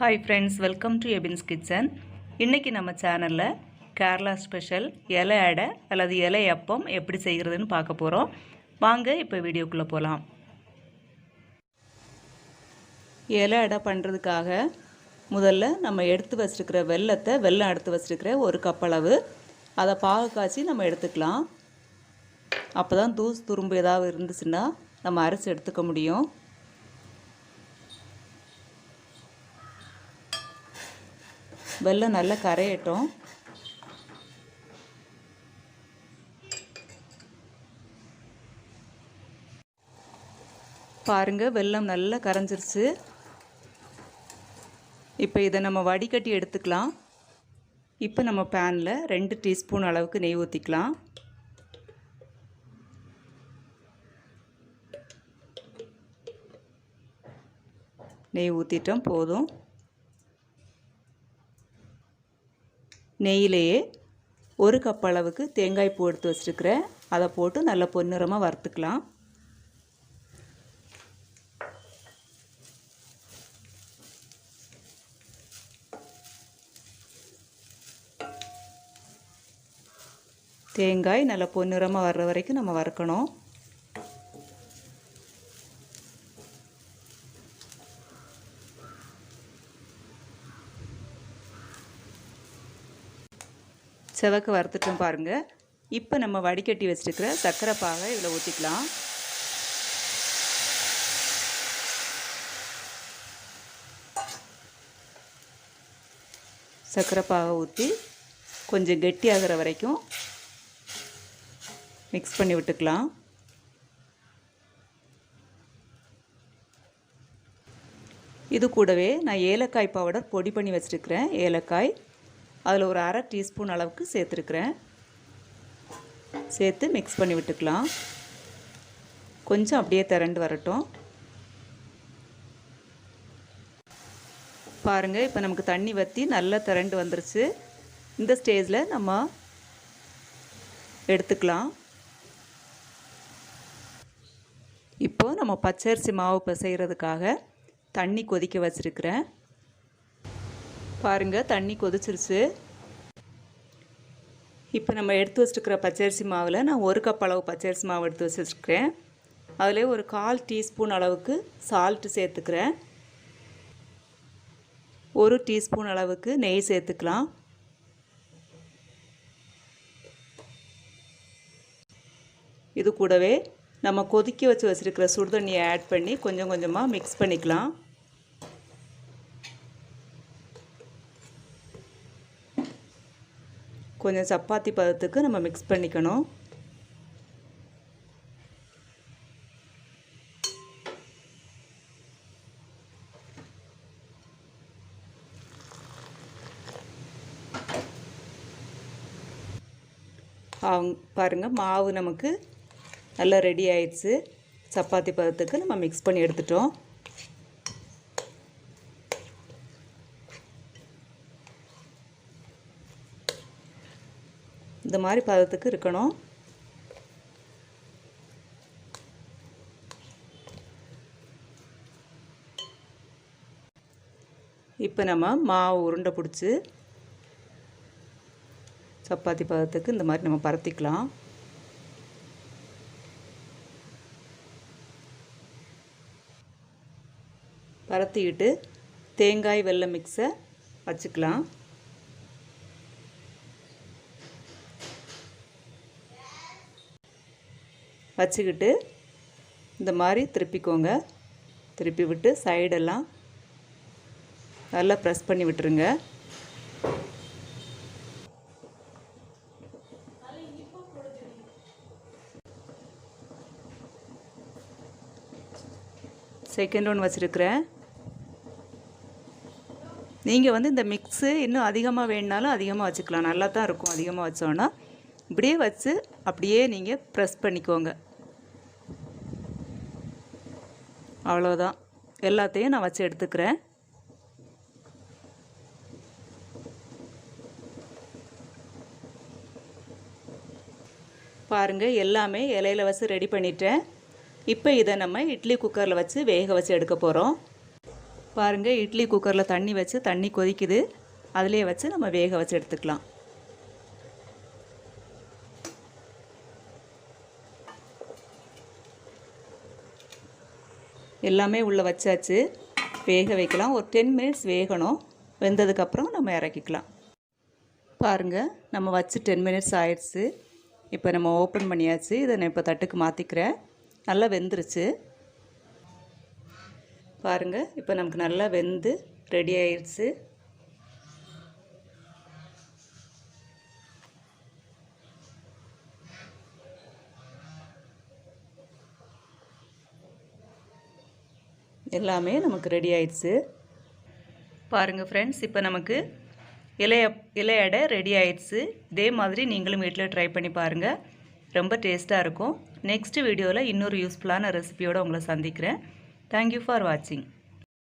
Hi friends, welcome to EBINS KITCHEN. இன்னைக்கு நம்ம சேனல்ல கேரளா ஸ்பெஷல் இலை அடை அல்லது இலை அப்பம் எப்படி செய்கிறதுன்னு பார்க்க போறோம். வாங்க இப்போ வீடியோக்குள்ள போலாம். இலை அடை பண்றதுக்காக முதல்ல நம்ம எடுத்து வச்சிருக்கிற வெல்லம் எடுத்து வச்சிருக்கிற 1 கப் அளவு அதை பாகு காய்ச்சி நம்ம எடுத்துக்கலாம். அப்பதான் தூசு துரும்பு ஏதாவது இருந்துச்சுன்னா நம்ம அரைச்சு எடுத்துக்க முடியும். வெல்லம் நல்லா கரையட்டும். பாருங்க வெல்லம் நல்லா கரைஞ்சிருச்சு. இப்போ இதை நம்ம வடிகட்டி எடுத்துக்கலாம். இப்போ நம்ம பேனில் 2 டீஸ்பூன் அளவுக்கு நெய் ஊற்றிக்கலாம். நெய் ஊற்றிட்டோம் போதும். நெய்யிலேயே 1 கப் அளவுக்கு தேங்காய் பூ எடுத்து வச்சுருக்கிறேன். அதை போட்டு நல்லா பொன்னிறமாக வறுத்துக்கலாம். தேங்காய் நல்லா பொன்னிறமாக வர்ற வரைக்கும் நம்ம வறுக்கணும். செவக்க வறுத்துட்டோம் பாருங்கள். இப்போ நம்ம வடிகட்டி வச்சுருக்கிற சர்க்கரை பாகை இதில் ஊற்றிக்கலாம். சர்க்கரை பாகை ஊற்றி கொஞ்சம் கெட்டியாகிற வரைக்கும் மிக்ஸ் பண்ணி விட்டுக்கலாம். இது கூடவே நான் ஏலக்காய் பவுடர் பொடி பண்ணி வச்சுருக்கிறேன். ஏலக்காய் அதில் ஒரு 1/2 டீஸ்பூன் அளவுக்கு சேர்த்துருக்குறேன். சேர்த்து மிக்ஸ் பண்ணி விட்டுக்கலாம். கொஞ்சம் அப்படியே திரண்டு வரட்டும். பாருங்கள் இப்போ நமக்கு தண்ணி வற்றி நல்லா திரண்டு வந்துருச்சு. இந்த ஸ்டேஜில் நம்ம எடுத்துக்கலாம். இப்போது நம்ம பச்சரிசி மாவு பிசைகிறதுக்காக தண்ணி கொதிக்க வச்சுருக்கிறேன். பாருங்கள் தண்ணி கொதிச்சிருச்சு. இப்போ நம்ம எடுத்து வச்சுருக்கிற பச்சரிசி மாவில் நான் 1 கப் அளவு பச்சரிசி மாவு எடுத்து வச்சுருக்கிறேன். அதில் ஒரு 1/4 டீஸ்பூன் அளவுக்கு சால்ட்டு சேர்த்துக்கிறேன். 1 டீஸ்பூன் அளவுக்கு நெய் சேர்த்துக்கலாம். இது கூடவே நம்ம கொதிக்க வச்சுருக்கிற சுடுதண்ணியை ஆட் பண்ணி கொஞ்சம் கொஞ்சமாக மிக்ஸ் பண்ணிக்கலாம். கொஞ்சம் சப்பாத்தி பதத்துக்கு நம்ம மிக்ஸ் பண்ணிக்கணும். பாருங்கள் மாவு நமக்கு நல்லா ரெடி ஆயிடுச்சு. சப்பாத்தி பதத்துக்கு நம்ம மிக்ஸ் பண்ணி எடுத்துட்டோம். இந்த மாதிரி பதத்துக்கு இருக்கணும். இப்போ நம்ம மாவு உருண்டை பிடிச்சி சப்பாத்தி பதத்துக்கு இந்த மாதிரி நம்ம பரத்திக்கலாம். பரத்திக்கிட்டு தேங்காய் வெல்லம் மிக்ஸை வச்சுக்கலாம். வச்சுக்கிட்டு இந்த மாதிரி திருப்பிக்கோங்க. திருப்பி விட்டு சைடெல்லாம் நல்லா ப்ரெஸ் பண்ணி விட்டுருங்க. செகண்ட் ஒன் வச்சுருக்கிறேன். நீங்கள் இந்த மிக்ஸு இன்னும் அதிகமாக வேணுனாலும் அதிகமாக வச்சுக்கலாம். நல்லா தான் இருக்கும். அதிகமாக வச்சோன்னா இப்படியே வச்சு அப்படியே நீங்கள் ப்ரெஸ் பண்ணிக்கோங்க. அவ்வளோதான். எல்லாத்தையும் நான் வச்சு எடுத்துக்கிறேன். பாருங்கள் எல்லாமே இலையில் வச்சு ரெடி பண்ணிட்டேன். இப்போ இதை நம்ம இட்லி குக்கரில் வச்சு வேக வச்சு எடுக்க போகிறோம். பாருங்கள், இட்லி குக்கரில் தண்ணி வச்சு தண்ணி கொதிக்குது. அதிலே வச்சு நம்ம வேக வச்சு எடுத்துக்கலாம். எல்லாமே உள்ளே வச்சாச்சு. வேக வைக்கலாம். ஒரு 10 மினிட்ஸ் வேகணும். வெந்ததுக்கப்புறம் நம்ம இறக்கிக்கலாம். பாருங்கள், நம்ம வச்சு 10 மினிட்ஸ் ஆயிடுச்சு. இப்போ நம்ம ஓப்பன் பண்ணியாச்சு. இதை நான் இப்போ தட்டுக்கு மாற்றிக்கிறேன். நல்லா வெந்துருச்சு. பாருங்கள், இப்போ நமக்கு நல்லா வெந்து ரெடி ஆயிடுச்சு. எல்லாமே நமக்கு ரெடி ஆயிடுச்சு. பாருங்கள் ஃப்ரெண்ட்ஸ், இப்போ நமக்கு இலை அடை ரெடி ஆயிடுச்சு. இதே மாதிரி நீங்களும் வீட்டில் ட்ரை பண்ணி பாருங்கள். ரொம்ப டேஸ்ட்டாக இருக்கும். நெக்ஸ்ட் வீடியோவில் இன்னொரு யூஸ்ஃபுல்லான ரெசிபியோடு உங்களை சந்திக்கிறேன். தேங்க்யூ ஃபார் வாட்சிங்.